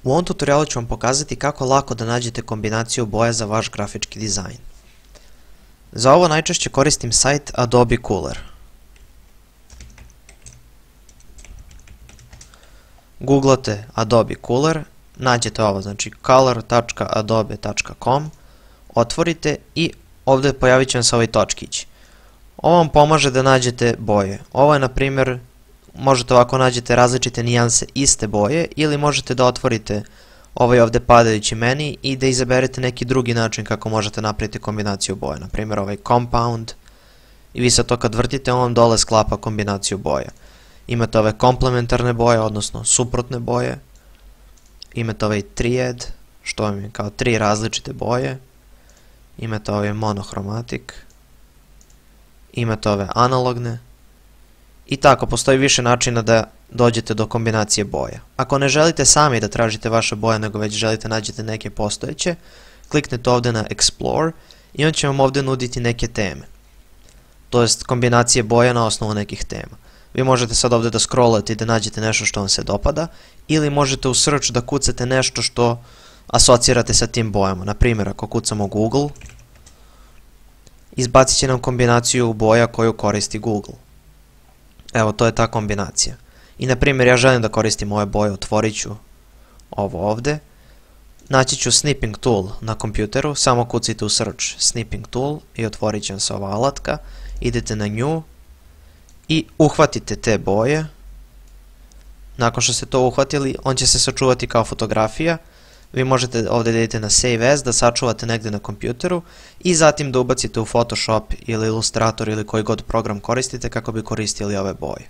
U ovom tutorialu ću vam pokazati kako lako da nađete kombinaciju boja za vaš grafički dizajn. Za ovo najčešće koristim sajt Adobe Cooler. Googlate Adobe Cooler, nađete ovo, znači color.adobe.com, otvorite i ovdje pojavit će vam se ovaj točkić. Ovo vam pomaže da nađete boje. Ovo je, na primjer, možete ovako nađete različite nijanse iste boje ili možete da otvorite ovaj ovdje padajući meni i da izaberete neki drugi način kako možete napraviti kombinaciju boje. Na primjer ovaj compound i vi sad to kad vrtite on vam dole sklapa kombinaciju boja. Imate ove komplementarne boje, odnosno suprotne boje. Imate ovaj triad, što vam je kao tri različite boje. Imate ovaj monochromatic. Imate ove analogne. I tako, postoji više načina da dođete do kombinacije boja. Ako ne želite sami da tražite vaše boje, nego već želite nađete neke postojeće, kliknete ovdje na Explore i on će vam ovdje nuditi neke teme. To jest kombinacije boja na osnovu nekih tema. Vi možete sad ovdje da scrollate i da nađete nešto što vam se dopada, ili možete u search da kucate nešto što asocirate sa tim bojama. Na primjer, ako kucamo Google, izbacit će nam kombinaciju boja koju koristi Google. Evo, to je ta kombinacija. I na primjer, ja želim da koristim ove boje, otvorit ću ovo ovdje. Naći ću Snipping Tool na kompjuteru, samo kucite u search Snipping Tool i otvorit će vam se ova alatka. Idete na nju i uhvatite te boje. Nakon što ste to uhvatili, on će se sačuvati kao fotografija. Vi možete ovdje da idete na Save As, da sačuvate negdje na kompjuteru i zatim da ubacite u Photoshop ili Illustrator ili koji god program koristite kako bi koristili ove boje.